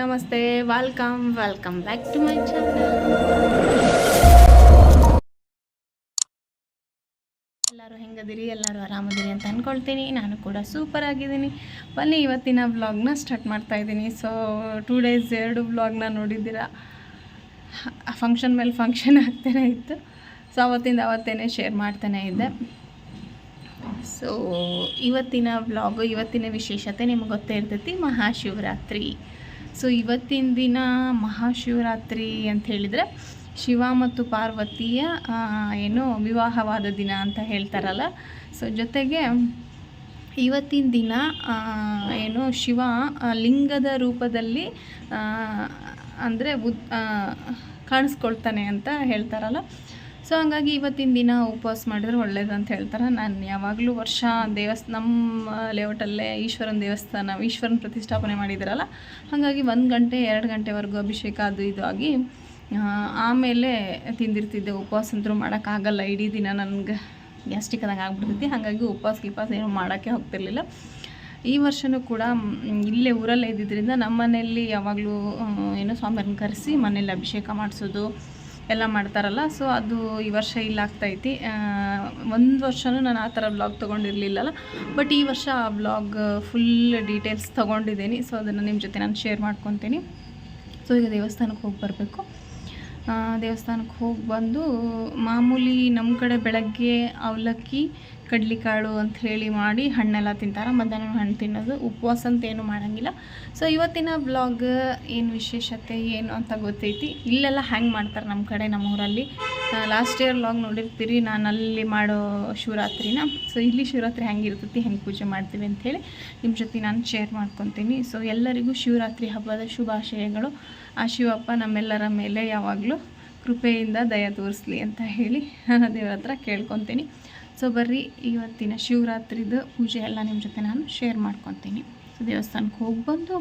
ನಮಸ್ತೆ, welcome back to my channel. ಎಲ್ಲರೂ ಹೆಂಗದಿರಿ? ಎಲ್ಲರೂ ಆರಾಮದಿರಿ ಅಂತ ಅಂದ್ಕೊಳ್ತೀನಿ. ನಾನು ಕೂಡ ಸೂಪರ್ ಆಗಿದ್ದೀನಿ. ಬನ್ನಿ ಇವತ್ತಿನ ವ್ಲಾಗ್ನ ಸ್ಟಾರ್ಟ್ ಮಾಡ್ತಾ ಇದ್ದೀನಿ. ಸೊ 2 ಡೇಸ್ 2 ವ್ಲಾಗ್ನ ನೋಡಿದ್ದೀರಾ. ಫಂಕ್ಷನ್ ಮೇಲೆ ಫಂಕ್ಷನ್ ಆಗ್ತಾನೆ ಇತ್ತು. ಸೊ ಅವತ್ತೇನೆ ಶೇರ್ ಮಾಡ್ತಾನೆ ಇದ್ದೆ. ಸೊ ಇವತ್ತಿನ ವ್ಲಾಗು, ಇವತ್ತಿನ ವಿಶೇಷತೆ ನಿಮಗೆ ಗೊತ್ತೇ ಇರ್ತೈತಿ, ಮಹಾಶಿವರಾತ್ರಿ. ಸೊ ಇವತ್ತಿನ ದಿನ ಮಹಾಶಿವರಾತ್ರಿ ಅಂತ ಹೇಳಿದರೆ ಶಿವ ಮತ್ತು ಪಾರ್ವತಿಯ ವಿವಾಹವಾದ ದಿನ ಅಂತ ಹೇಳ್ತಾರಲ್ಲ. ಸೊ ಜೊತೆಗೆ ಇವತ್ತಿನ ದಿನ ಶಿವ ಲಿಂಗದ ರೂಪದಲ್ಲಿ ಅಂದರೆ ಕಾಣಿಸ್ಕೊಳ್ತಾನೆ ಅಂತ ಹೇಳ್ತಾರಲ್ಲ. ಸೊ ಹಂಗಾಗಿ ಇವತ್ತಿನ ದಿನ ಉಪವಾಸ ಮಾಡಿದ್ರೆ ಒಳ್ಳೇದು ಅಂತ ಹೇಳ್ತಾರೆ. ನಾನು ಯಾವಾಗಲೂ ವರ್ಷ ನಮ್ಮ ಲೇಔಟಲ್ಲೇ ಈಶ್ವರನ ಪ್ರತಿಷ್ಠಾಪನೆ ಮಾಡಿದ್ದಾರಲ್ಲ, ಹಾಗಾಗಿ 1 ಗಂಟೆ 2 ಗಂಟೆವರೆಗೂ ಅಭಿಷೇಕ ಅದು ಇದು ಆಗಿ ಆಮೇಲೆ ತಿಂದಿರ್ತಿದ್ದೆ. ಉಪವಾಸ ಅಂತೂ ಮಾಡೋಕ್ಕಾಗಲ್ಲ, ಇಡೀ ದಿನ ನನಗೆ ಗ್ಯಾಸ್ಟ್ರಿಕ್ ಆದಂಗೆ ಆಗ್ಬಿಡ್ತೈತಿ. ಹಾಗಾಗಿ ಉಪವಾಸ ಏನೂ ಮಾಡೋಕ್ಕೆ ಹೋಗ್ತಿರ್ಲಿಲ್ಲ. ಈ ವರ್ಷವೂ ಕೂಡ ಇಲ್ಲೇ ಊರಲ್ಲೇ ಇದ್ದಿದ್ದರಿಂದ ನಮ್ಮ ಮನೆಯಲ್ಲಿ ಯಾವಾಗಲೂ ಸ್ವಾಮಿಯವ್ರನ್ನ ಕರೆಸಿ ಮನೇಲಿ ಅಭಿಷೇಕ ಮಾಡಿಸೋದು ಎಲ್ಲ ಮಾಡ್ತಾರಲ್ಲ. ಸೊ ಅದು ಈ ವರ್ಷ ಇಲ್ಲ ಆಗ್ತೈತಿ. 1 ವರ್ಷವೂ ನಾನು ಆ ಥರ ವ್ಲಾಗ್ ತೊಗೊಂಡಿರಲಿಲ್ಲಲ್ಲ, ಬಟ್ ಈ ವರ್ಷ ಆ ವ್ಲಾಗ್ ಫುಲ್ ಡೀಟೇಲ್ಸ್ ತೊಗೊಂಡಿದ್ದೀನಿ. ಸೊ ಅದನ್ನು ನಿಮ್ಮ ಜೊತೆ ನಾನು ಶೇರ್ ಮಾಡ್ಕೊತೀನಿ. ಸೊ ಈಗ ದೇವಸ್ಥಾನಕ್ಕೆ ಹೋಗಿ ಬರಬೇಕು. ದೇವಸ್ಥಾನಕ್ಕೆ ಹೋಗಿ ಬಂದು ಮಾಮೂಲಿ ನಮ್ಮ ಕಡೆ ಬೆಳಗ್ಗೆ ಅವಲಕ್ಕಿ ಕಡ್ಲಿಕಾಳು ಅಂತ ಹೇಳಿ ಮಾಡಿ ಹಣ್ಣೆಲ್ಲ ತಿಂತಾರೆ. ಮಧ್ಯಾಹ್ನ ಹಣ್ಣು ತಿನ್ನೋದು, ಉಪವಾಸ ಅಂತ ಏನು ಮಾಡೋಂಗಿಲ್ಲ. ಸೊ ಇವತ್ತಿನ ವ್ಲಾಗ್ ಏನು ವಿಶೇಷತೆ ಏನು ಅಂತ ಗೊತ್ತೈತಿ. ಇಲ್ಲೆಲ್ಲ ಹ್ಯಾಂಗೆ ಮಾಡ್ತಾರೆ ನಮ್ಮ ಕಡೆ, ನಮ್ಮ ಊರಲ್ಲಿ. ಲಾಸ್ಟ್ ಇಯರ್ ವ್ಲಾಗ್ ನೋಡಿರ್ತೀರಿ ನಾನು ಅಲ್ಲಿ ಮಾಡೋ ಶಿವರಾತ್ರಿನ. ಸೊ ಇಲ್ಲಿ ಶಿವರಾತ್ರಿ ಹೆಂಗೆ ಇರ್ತೈತಿ, ಹೆಂಗೆ ಪೂಜೆ ಮಾಡ್ತೀವಿ ಅಂಥೇಳಿ ನಿಮ್ಮ ಜೊತೆ ನಾನು ಶೇರ್ ಮಾಡ್ಕೊತೀನಿ. ಸೊ ಎಲ್ಲರಿಗೂ ಶಿವರಾತ್ರಿ ಹಬ್ಬದ ಶುಭಾಶಯಗಳು. ಆ ಶಿವಪ್ಪ ನಮ್ಮೆಲ್ಲರ ಮೇಲೆ ಯಾವಾಗಲೂ ಕೃಪೆಯಿಂದ ದಯ ತೋರಿಸ್ಲಿ ಅಂತ ಹೇಳಿ ದೇವರ ಹತ್ರ ಕೇಳ್ಕೊತೀನಿ. ಸೊ ಬರ್ರಿ ಇವತ್ತಿನ ಶಿವರಾತ್ರಿದು ಪೂಜೆ ಎಲ್ಲ ನಿಮ್ಮ ಜೊತೆ ನಾನು ಶೇರ್ ಮಾಡ್ಕೊತೀನಿ. ಸೊ ದೇವಸ್ಥಾನಕ್ಕೆ ಹೋಗಿ ಬಂದು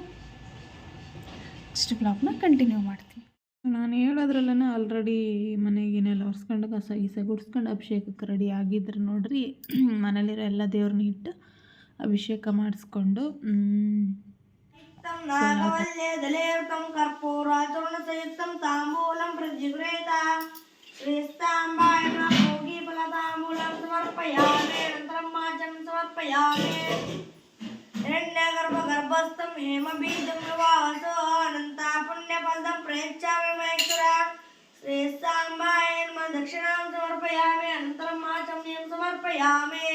ನೆಕ್ಸ್ಟ್ ವ್ಲಾಗ್ನ ಕಂಟಿನ್ಯೂ ಮಾಡ್ತೀನಿ. ನಾನು ಹೇಳೋದ್ರಲ್ಲೇ ಆಲ್ರೆಡಿ ಮನೆಗೇನೆಲ್ಲ ಒರೆಸ್ಕೊಂಡು ಗೀಸ ಗುಡಿಸ್ಕೊಂಡು ಅಭಿಷೇಕಕ್ಕೆ ರೆಡಿ ಆಗಿದ್ರೆ ನೋಡ್ರಿ. ಮನೇಲಿರೋ ಎಲ್ಲ ದೇವ್ರನ್ನ ಇಟ್ಟು ಅಭಿಷೇಕ ಮಾಡಿಸ್ಕೊಂಡು ನಾಗವಲ್ಯದಲೇರ್ಕಂ ಕರ್ಪೂರಾಚೂರ್ಣ ಸಹಿತಂ ತಾಂಬೂಲಂ ಪ್ರಜ್ವಲೇತ ಶ್ರೇಷ್ಠಾಂಬಾಯ ಭೋಗಿ ಫಲತಾಂಬೂಲಂ ಸಮರ್ಪಯಾಮಿ. ಅನಂತರಂ ಮಾಚಂ ಸಮರ್ಪಯಾಮಿ. ಹಿರಣ್ಯಗರ್ಭಸ್ಥಂ ಹೇಮಬೀಜಂ ನಿವಾಸೋ ಅನಂತ ಪುಣ್ಯಫಲದಂ ಪ್ರಯಚ್ಛಾಮಿ ಮಹೇಶ್ವರ. ಶ್ರೇಷ್ಠಾಂಬಾಯ ನಮಃ ದಕ್ಷಿಣಾಂ ಸಮರ್ಪಯಾಮಿ. ಅನಂತರಂ ಮಾಚಮ್ಯಂ ಸಮರ್ಪಯಾಮಿ.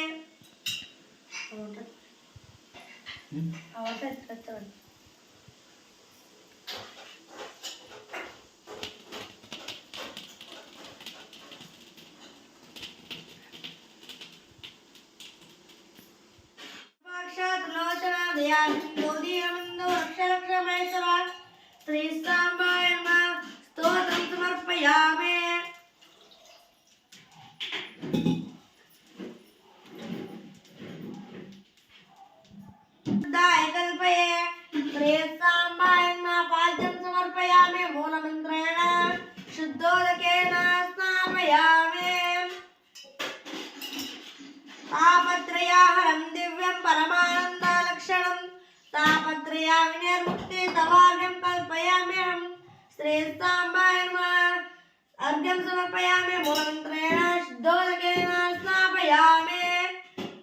ಶ್ರೀಸಾಂಬಾಯ ನಮಃ ಸ್ತೋತ್ರಂ ಸಮರ್ಪಯಾಮಿ. ಕಲ್ಪಯೇ ಶ್ರೇಷ್ಠಾಂಬಾಯ ನಮಃ ಪಾದ್ಯಂ ಸಮರ್ಪಯಾಮಿ. ಮೂಲಮಂತ್ರೇಣ ಶುದ್ಧೋದಕೇನ ಸ್ನಾಪಯಾಮಿ. ತಾಪತ್ರಯಾಹರಂ ದಿವ್ಯಂ ಪರಮಾನಂದಲಕ್ಷಣಂ ತಾಪತ್ರಯಾ ವಿನಿರ್ಮುಕ್ತಿ ತವಾರ್ಘ್ಯಂ ಕಲ್ಪಯಾಮ್ಯಹಂ. ಶ್ರೇಷ್ಠಾಂಬಾಯ ನಮಃ ಅರ್ಘ್ಯಂ ಸಮರ್ಪಯಾಮಿ. ಮೂಲಮಂತ್ರೇಣ ಶುದ್ಧೋದಕೇನ ಸ್ನಾಪಯಾಮಿ.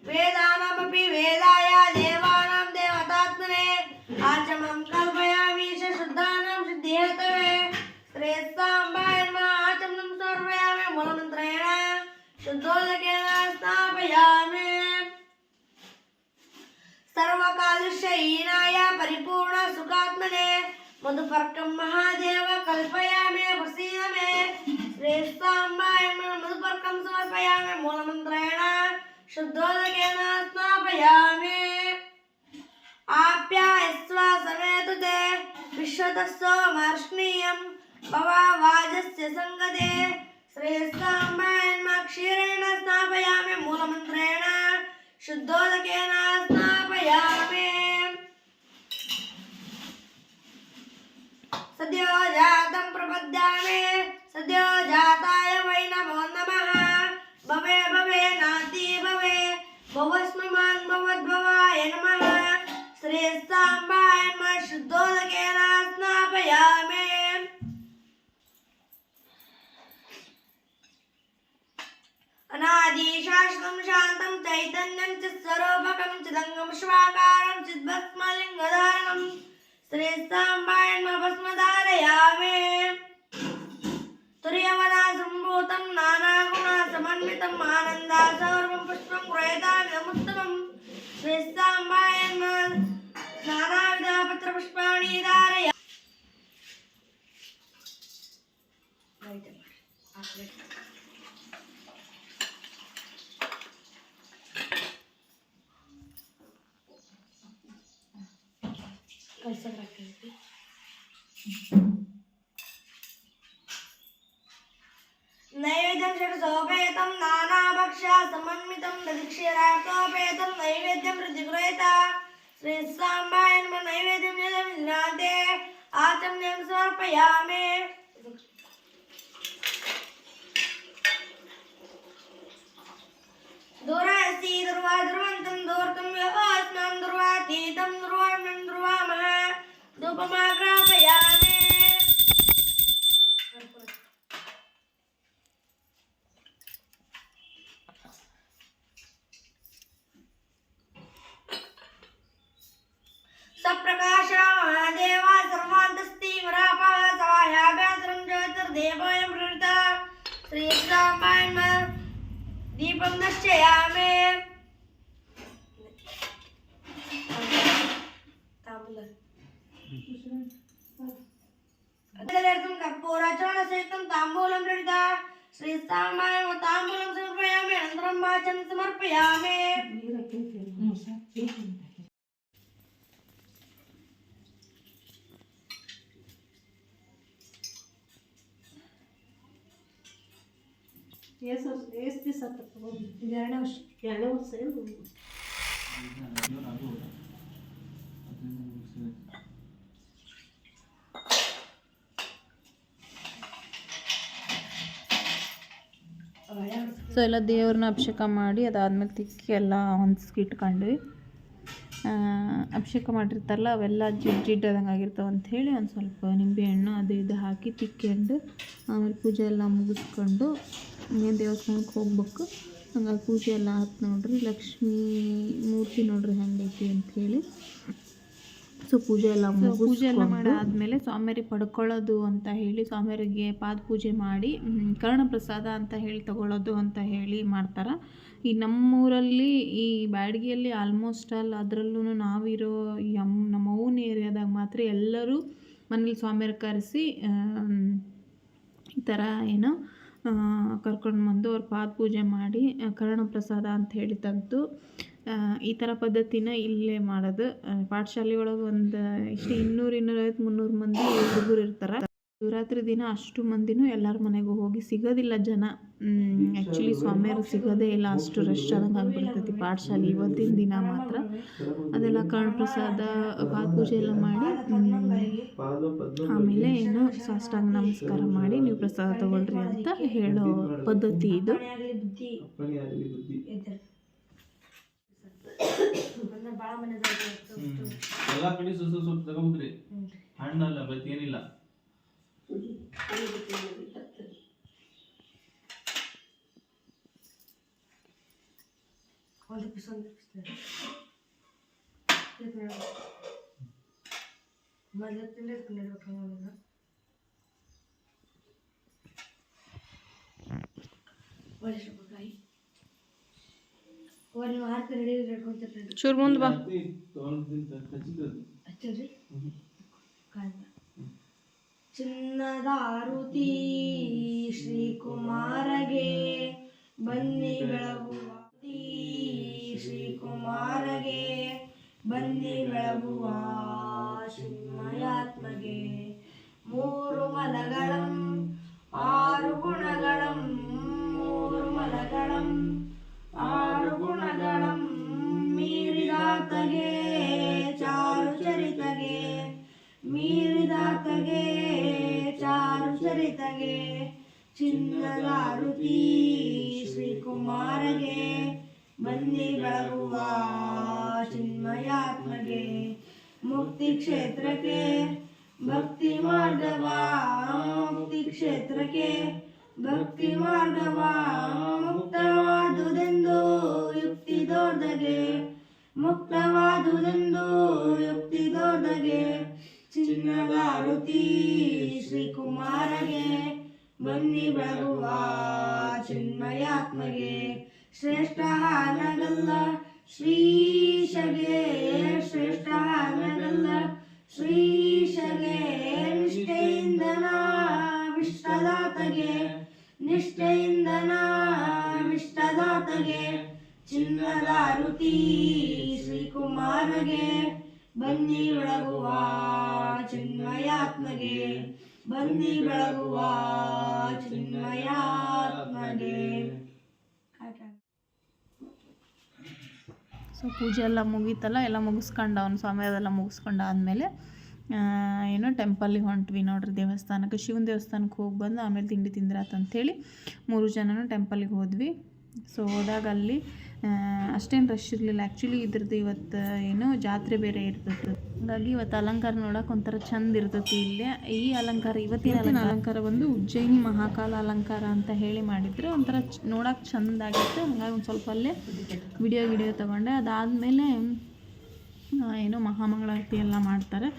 ವೇದಾನಾಮಪಿ ವೇದಾಯ ದೇವಾನಾಂ ದೇವತಾತ್ಮನೆ ಆಚಮಂ ಕಲ್ಪಯಾಮಿ. ಶುದ್ಧಾನಾಂ ಶುದ್ಧಿಹೇತವೇ. ಶ್ರೇಷ್ಠಾಂಬಾಯ ನಮಃ ಆಚಮನಂ ಸಮರ್ಪಯಾಮಿ. ಮೂಲಮಂತ್ರೇಣ ಶುದ್ಧೋದಕೇನ ಸ್ನಾಪಯಾಮಿ. ಸರ್ವಕಾಲುಷ್ಯಹೀನಾಯ ಪರಿಪೂರ್ಣ ಸುಖಾತ್ಮನೆ ಮಧುಪರ್ಕಂ ಮಹಾದೇವ ಕಲ್ಪಯಾಮಿ. ಪ್ರಸೀದ ಮೇ. ಶ್ರೇಷ್ಠಾಂಬಾಯ ನಮಃ ಮಧುಪರ್ಕಂ ಸಮರ್ಪಯಾಮಿ. ಮೂಲಮಂತ್ರೇಣ ಶುದ್ಧೋದಕೇನ ಸ್ನಾಪಯಾಮಿ. ಆಪ್ಯಾಯಸ್ವ ಸಮೇತುತೆ ವಿಶ್ವತಸ್ಸೋಮರ್ಷ್ಣೀಯಂ ಭವಾವಾಜಸ್ಯ ಸಂಗತೆ. ಶ್ರೇಷ್ಠಾಂಬಾಯ ನಮಃ ಕ್ಷೀರೇಣ ಸ್ನಾಪಯಾಮಿ. ಮೂಲಮಂತ್ರೇಣ ಶುದ್ಧೋದಕೇನ ಸ್ನಾಪಯಾಮಿ. ಸದ್ಯೋ ಜಾತಂ ಪ್ರಪದ್ಯಾಮಿ. ಸದ್ಯೋ ಜಾತಾಯ ವೈ ನಮೋ ನಮಃ. ಭವೆ ಭವೆ ನಾತಿ ಭವೆ ಭವಸ್ಮಮಾನ್ ಭವದ್ಭವಾಯ ನಮಃ. ಶ್ರೇಷ್ಠಾಂಬಾಯ ನಮಃ ಶುದ್ಧೋದಕೇನ ಸ್ನಾಪಯಾಮಿ. ಶ್ರೀ ಸಾಂಬಾಯನ್ಮ ಭಸ್ಮಧಾರಯಾಮಿ ತುರ್ಯವನ ಸಂಭೂತಂ ನಾನಾಗುಣ ಸಮನ್ವಿತಂ ಆನಂದ ಸೌರ್ವಂ ಪುಷ್ಪಂ ಗೃಹೇತಾಮಿ ನಮುತ್ತಮಂ ಶ್ರೀ ಸಾಂಬಾಯನ್ಮ ನಾನಾವಿಧ ಪತ್ರ ಪುಷ್ಪಾಣಿ ಧಾರಯ नैवेद्यं षट्सोपेतं नानाभक्ष्या समन्वितं दधिक्षीरार्थोपेतं नैवेद्यं प्रतिगृहीता श्री साम्बाय नमः नैवेद्यं निदन्ते आचम्यं समर्पयामि दूरास्ति दुर्वा दुर्वन्तं दूर्तं योऽस्मां दुर्वातीतं दुर्वाणं दुर्वामः धूपमाग्रापयामि सप्रकाश महादेवा सर्वान्तस्ति वरापः सवाह्याभ्यन्तरं ज्योतिर्देवोऽयं प्रवृत्ता श्री साम्बाय नमः दीपं दर्शयामि कर्पूरचूर्णसहितं ताम्बूलं प्रवृत्ता श्री साम्बाय नमः ताम्बूलं समर्पयामि अनन्तरं वाचं समर्पयामि ಎಷ್ಟು ದಿವಸ ತಗೊಂಡು 2 ವರ್ಷ ಏನು ಸೊ ಎಲ್ಲ ದೇವ್ರನ್ನ ಅಭಿಷೇಕ ಮಾಡಿ ಅದಾದ್ಮೇಲೆ ತಿಕ್ಕಿ ಎಲ್ಲ ಹೊಂದಿಸ್ಕಿಟ್ಕೊಂಡ್ವಿ. ಅಭಿಷೇಕ ಮಾಡಿರ್ತಾರಲ್ಲ ಅವೆಲ್ಲ ಜಿಡ್ಡಾದಂಗೆ ಆಗಿರ್ತಾವೆ ಅಂಥೇಳಿ ಒಂದು ಸ್ವಲ್ಪ ನಿಂಬೆಹಣ್ಣು ಅದು ಇದು ಹಾಕಿ ತಿಕ್ಕೊಂಡು ಆಮೇಲೆ ಪೂಜೆ ಎಲ್ಲ ಮುಗಿಸ್ಕೊಂಡು ಇನ್ನೇನು ದೇವಸ್ಥಾನಕ್ಕೆ ಹೋಗ್ಬೇಕು. ಹಂಗಾಗಿ ಪೂಜೆ ಎಲ್ಲ ಆಯ್ತು ನೋಡ್ರಿ. ಲಕ್ಷ್ಮೀ ಮೂರ್ತಿ ನೋಡ್ರಿ ಹೆಂಗೈತಿ ಅಂಥೇಳಿ. ಸೊ ಪೂಜೆ ಎಲ್ಲ ಮಾಡಾದ್ಮೇಲೆ ಸ್ವಾಮಿಯರಿಗೆ ಪಡ್ಕೊಳ್ಳೋದು ಅಂತ ಹೇಳಿ ಸ್ವಾಮಿಯರಿಗೆ ಪಾದ ಪೂಜೆ ಮಾಡಿ ಕರ್ಣಪ್ರಸಾದ ಅಂತ ಹೇಳಿ ತಗೊಳ್ಳೋದು ಅಂತ ಹೇಳಿ ಮಾಡ್ತಾರೆ. ಈ ನಮ್ಮೂರಲ್ಲಿ ಈ ಬ್ಯಾಡಗಿಯಲ್ಲಿ ಆಲ್ಮೋಸ್ಟ್ ಅದರಲ್ಲೂ ನಾವಿರೋ ನಮ್ಮ ಓನ್ ಏರಿಯಾದಾಗ ಮಾತ್ರ ಎಲ್ಲರೂ ಮನೇಲಿ ಸ್ವಾಮಿಯರಿಗೆ ಕರೆಸಿ ಈ ಥರ ಏನೋ ಕರ್ಕೊಂಡು ಬಂದು ಅವ್ರ ಪಾದ ಪೂಜೆ ಮಾಡಿ ಕರ್ಣಪ್ರಸಾದ ಅಂತ ಹೇಳಿ ತೆಗೆದು ಈ ಥರ ಪದ್ಧತಿನ ಇಲ್ಲೇ ಮಾಡೋದು. ಪಾಠಶಾಲೆ ಒಳಗೆ ಒಂದು ಇಷ್ಟು 200-250-300 ಮಂದಿ ಹುಡುಗರು ಇರ್ತಾರೆ. ಶಿವರಾತ್ರಿ ದಿನ ಅಷ್ಟು ಮಂದಿನೂ ಎಲ್ಲರ ಮನೆಗೂ ಹೋಗಿ ಸಿಗೋದಿಲ್ಲ ಜನ. ಆ್ಯಕ್ಚುಲಿ ಸ್ವಾಮಿಯರು ಸಿಗೋದೇ ಇಲ್ಲ, ಅಷ್ಟು ರಶ್ ಆದಂಗೆ ಆಗಿಬಿಡ್ತೈತಿ ಪಾಠಶಾಲೆ ಇವತ್ತಿನ ದಿನ ಮಾತ್ರ. ಅದೆಲ್ಲ ಕರ್ಣಪ್ರಸಾದ ಪಾದ ಪೂಜೆ ಎಲ್ಲ ಮಾಡಿ ಆಮೇಲೆ ಏನು ಸಾಷ್ಟಾಂಗ ನಮಸ್ಕಾರ ಮಾಡಿ ನೀವು ಪ್ರಸಾದ ತಗೊಳ್ರಿ ಅಂತ ಹೇಳೋ ಪದ್ಧತಿ ಇದು. ಎಲ್ಲ ಕಡೆ ಸ್ವಲ್ಪ ತಗೋಬೇಕ್ರಿ, ಹಣ್ಣಲ್ಲ ಬತ್ ಏನಿಲ್ಲ. ಚೂರು ಮುಂದೆ ಬಾ. ಚಿನ್ನದ ಆರುತಿ ಶ್ರೀಕುಮಾರಗೆ ಬನ್ನಿ ಬೆಳಗುವ ಶ್ರೀಕುಮಾರಗೆ ಬನ್ನಿ ಬೆಳಗುವ ಚಿನ್ಮಯಾತ್ಮಗೆ 3 ಮಲಗಳಂ 6 ಗುಣಗಳಂ 3 ಮಲಗಳಂ 6 ಗುಣಗಳಂ ಮೀರಿದಾತಗೆ ಚಾರು ಚರಿತಗೆ ಮೀರಿದಾತಗೆ ಚಾರು ಚರಿತಗೆ ಚಿನ್ನದ ಆರುತಿ ಶ್ರೀಕುಮಾರಗೆ ಬನ್ನಿ ಬೆಳಗುವ ಚಿನ್ಮಯಾತ್ಮಗೆ ಮುಕ್ತಿ ಕ್ಷೇತ್ರಕ್ಕೆ ಭಕ್ತಿ ಮಾರ್ಗವ ಮುಕ್ತಿ ಕ್ಷೇತ್ರಕ್ಕೆ ಭಕ್ತಿ ಮಾರ್ಗವ ಮುಕ್ತವಾದುದೆಂದು ಯುಕ್ತಿ ದೊಡ್ಡಗೆ ಮುಕ್ತವಾದುದೆಂದು ಯುಕ್ತಿ ದೊಡ್ಡಗೆ ಚಿನ್ನದ ಆರತಿ ಶ್ರೀಕುಮಾರಗೆ ಬನ್ನಿ ಬೆಳಗುವ ಚಿನ್ಮಯಾತ್ಮಗೆ ಶ್ರೇಷ್ಠ ಹಾನಗಲ್ಲ ಶ್ರೀಶಗೆ ಶ್ರೇಷ್ಠ ಹಾನಗಲ್ಲ ಶ್ರೀಶಗೆ ನಿಷ್ಠೆಯಿಂದನ ವಿಷ್ಟದಾತಗೆ ನಿಷ್ಠೆಯಿಂದನ ವಿಷ್ಟದಾತಗೆ ಚಿನ್ನದ ಆರತಿ ಶ್ರೀಕುಮಾರಗೆ ಬನ್ನಿ ಬೆಳಗುವ ಚಿನ್ಮಯಾತ್ಮಗೆ ಬನ್ನಿ ಬೆಳಗುವ ಚಿನ್ಮಯಾತ್ಮಗೆ. ಸೊ ಪೂಜೆ ಎಲ್ಲ ಮುಗೀತಲ್ಲ, ಎಲ್ಲ ಮುಗಿಸ್ಕೊಂಡು ಅವ್ನು ಸ್ವಾಮಿ ಅದೆಲ್ಲ ಮುಗಿಸ್ಕೊಂಡಾದ್ಮೇಲೆ ಏನೋ ಟೆಂಪಲ್ಲಿಗೆ ಹೊಂಟ್ವಿ ನೋಡ್ರಿ, ದೇವಸ್ಥಾನಕ್ಕೆ, ಶಿವನ ದೇವಸ್ಥಾನಕ್ಕೆ ಹೋಗಿ ಬಂದು ಆಮೇಲೆ ತಿಂಡಿ ತಿಂದ್ರಾತಂಥೇಳಿ 3 ಜನನೂ ಟೆಂಪಲ್ಲಿಗೆ ಹೋದ್ವಿ. ಸೊ ಹೋದಾಗ ಅಲ್ಲಿ ಅಷ್ಟೇನು ರಶ್ ಇರಲಿಲ್ಲ. ಆ್ಯಕ್ಚುಲಿ ಇದ್ರದ್ದು ಇವತ್ತು ಏನೋ ಜಾತ್ರೆ ಬೇರೆ ಇರ್ತದೆ, ಹಾಗಾಗಿ ಇವತ್ತು ಅಲಂಕಾರ ನೋಡೋಕೆ ಒಂಥರ ಚಂದ ಇರ್ತೈತಿ. ಇಲ್ಲೇ ಈ ಅಲಂಕಾರ, ಇವತ್ತಿನ ಅಲಂಕಾರ ಬಂದು ಉಜ್ಜಯಿನಿ ಮಹಾಕಾಲ ಅಲಂಕಾರ ಅಂತ ಹೇಳಿ ಮಾಡಿದ್ರು, ಒಂಥರ ನೋಡೋಕೆ ಚೆಂದಾಗಿತ್ತು. ಹಂಗಾಗಿ ಒಂದು ಸ್ವಲ್ಪ ಅಲ್ಲೇ ವಿಡಿಯೋ ತೊಗೊಂಡೆ. ಅದಾದಮೇಲೆ ಏನೋ ಮಹಾಮಂಗಳಾರತಿ ಎಲ್ಲ ಮಾಡ್ತಾರೆ.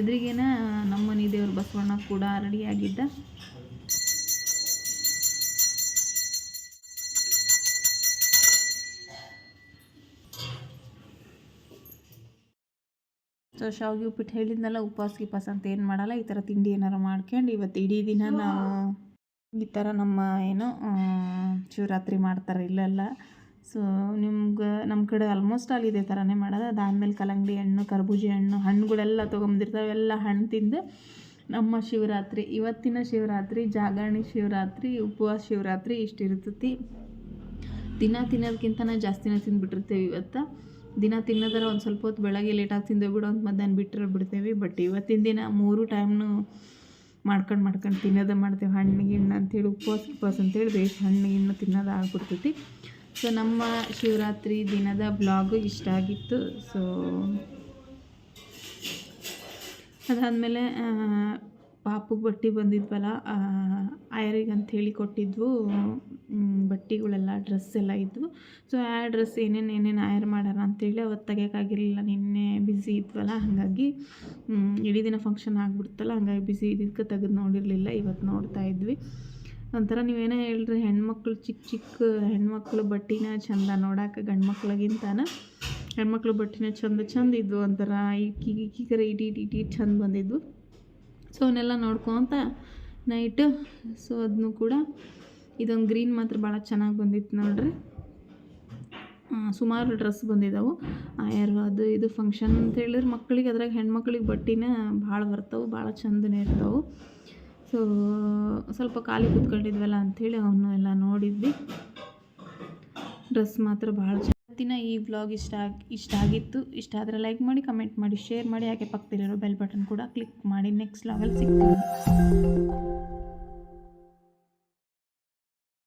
ಎದುರಿಗೇನೆ ನಮ್ಮ ಮನೆ ದೇವ್ರ ಬಸವಣ್ಣ ಕೂಡ ರೆಡಿಯಾಗಿದ್ದ. ಸೊ ಶಾವಿಗೆ ಉಪ್ಪಿಟ್ಟು ಹೇಳಿದ್ನಲ್ಲ, ಉಪವಾಸ ಅಂತ ಏನು ಮಾಡಲ್ಲ, ಈ ಥರ ತಿಂಡಿ ಏನಾರು ಮಾಡ್ಕೊಂಡು ಇವತ್ತು ಇಡೀ ದಿನ ನಾವು ಈ ಥರ ನಮ್ಮ ಏನೋ ಶಿವರಾತ್ರಿ ಮಾಡ್ತಾರೆ ಇಲ್ಲೆಲ್ಲ. ಸೊ ನಮ್ಮ ಕಡೆ ಆಲ್ಮೋಸ್ಟ್ ಅಲ್ಲಿ ಇದೇ ಥರನೇ ಮಾಡೋದು. ಅದಾದಮೇಲೆ ಕಲ್ಲಂಗಡಿ ಹಣ್ಣು, ಕರ್ಬೂಜಿ ಹಣ್ಣು, ಹಣ್ಣುಗಳೆಲ್ಲ ತೊಗೊಂಬಂದಿರ್ತಾವೆ, ಎಲ್ಲ ಹಣ್ಣು ತಿಂದು ನಮ್ಮ ಶಿವರಾತ್ರಿ, ಇವತ್ತಿನ ಶಿವರಾತ್ರಿ, ಜಾಗರಣೆ ಶಿವರಾತ್ರಿ, ಉಪವಾಸ ಶಿವರಾತ್ರಿ ಇಷ್ಟಿರ್ತೈತಿ. ದಿನ ತಿನ್ನೋದಕ್ಕಿಂತನೇ ಜಾಸ್ತಿನೇ ತಿಂದುಬಿಟ್ಟಿರ್ತೀವಿ. ಇವತ್ತು ದಿನ ತಿನ್ನೋದರ ಒಂದು ಸ್ವಲ್ಪ ಹೊತ್ತು ಬೆಳಗ್ಗೆ ಲೇಟಾಗಿ ತಿಂದೇಬಿಡೋ ಅಂತ ಮಧ್ಯಾಹ್ನ ಬಿಡ್ತೇವೆ. ಬಟ್ ಇವತ್ತಿನ ದಿನ 3 ಟೈಮ್ನು ಮಾಡ್ಕೊಂಡು ತಿನ್ನೋದು ಮಾಡ್ತೇವೆ. ಹಣ್ಣು ಗಿಣ್ಣು ಅಂಥೇಳಿ ಉಪವಾಸ ಅಂತೇಳಿ ಬೇಸ್ ಹಣ್ಣು ಗಿಣ್ಣು ತಿನ್ನೋದು ಆಗ್ಬಿಡ್ತೈತಿ. ಸೊ ನಮ್ಮ ಶಿವರಾತ್ರಿ ದಿನದ ಬ್ಲಾಗು ಇಷ್ಟ ಆಗಿತ್ತು. ಸೊ ಅದಾದಮೇಲೆ ಪಾಪುಗೆ ಬಟ್ಟೆ ಬಂದಿದ್ವಲ್ಲ, ಆಯರಿಗೆ ಅಂಥೇಳಿ ಕೊಟ್ಟಿದ್ವು ಬಟ್ಟೆಗಳೆಲ್ಲ, ಡ್ರೆಸ್ ಎಲ್ಲ ಇದ್ವು. ಸೊ ಆ ಡ್ರೆಸ್ ಏನೇನು ಆಯರ್ ಮಾಡೋಣ ಅಂಥೇಳಿ ಅವತ್ತು ತೆಗಿಯೋಕ್ಕಾಗಿರಲಿಲ್ಲ, ನಿನ್ನೆ ಬ್ಯುಸಿ ಇದ್ವಲ್ಲ, ಹಾಗಾಗಿ ಇಡೀ ದಿನ ಫಂಕ್ಷನ್ ಆಗಿಬಿಡ್ತಲ್ಲ, ಹಾಗಾಗಿ ಬ್ಯುಸಿ ಇದ್ದಿದ್ದಕ್ಕೆ ತೆಗೆದು ನೋಡಿರಲಿಲ್ಲ. ಇವತ್ತು ನೋಡ್ತಾ ಇದ್ವಿ. ಒಂಥರ ನೀವೇನೇ ಹೇಳ್ರಿ, ಹೆಣ್ಮಕ್ಳು ಚಿಕ್ಕ ಹೆಣ್ಮಕ್ಳು ಬಟ್ಟೆನ ಚಂದ ನೋಡೋಕೆ, ಗಂಡು ಮಕ್ಳಿಗಿಂತನ ಹೆಣ್ಮಕ್ಳು ಬಟ್ಟೆನ ಚಂದ ಇದ್ವು. ಒಂಥರ ಈಗೀಗರ ಇಡೀ ಚಂದ ಬಂದಿದ್ವು. ಸೊ ಅವನ್ನೆಲ್ಲ ನೋಡ್ಕೊತ ನೈಟು. ಸೊ ಅದನ್ನು ಕೂಡ ಇದೊಂದು ಗ್ರೀನ್ ಮಾತ್ರ ಭಾಳ ಚೆನ್ನಾಗಿ ಬಂದಿತ್ತು ನೋಡ್ರಿ. ಸುಮಾರು ಡ್ರೆಸ್ ಬಂದಿದ್ದಾವೆ ಆಯರು, ಅದು ಇದು ಫಂಕ್ಷನ್ ಅಂತ ಹೇಳಿದ್ರೆ ಮಕ್ಕಳಿಗೆ, ಅದ್ರಾಗ ಹೆಣ್ಮಕ್ಳಿಗೆ ಬಟ್ಟೆನ ಭಾಳ ಬರ್ತಾವೆ, ಭಾಳ ಚಂದನೇ ಇರ್ತಾವೆ. ಸೊ ಸ್ವಲ್ಪ ಖಾಲಿ ಕೂತ್ಕೊಂಡಿದ್ವಲ್ಲ ಅಂಥೇಳಿ ಅವನು ಎಲ್ಲ ನೋಡಿದ್ವಿ. ಡ್ರೆಸ್ ಮಾತ್ರ ಭಾಳ ಇವತ್ತಿನ ಈ ವ್ಲಾಗ್ ಇಷ್ಟ ಆಗಿತ್ತು. ಇಷ್ಟ ಆದರೆ ಲೈಕ್ ಮಾಡಿ, ಕಮೆಂಟ್ ಮಾಡಿ, ಶೇರ್ ಮಾಡಿ, ಹಾಗೆ ಪಕ್ಕದಲ್ಲಿರೋ ಬೆಲ್ ಬಟನ್ ಕೂಡ ಕ್ಲಿಕ್ ಮಾಡಿ. ನೆಕ್ಸ್ಟ್ ವ್ಲಾಗಲ್ಲಿ ಸಿಗ್ತೀವಿ.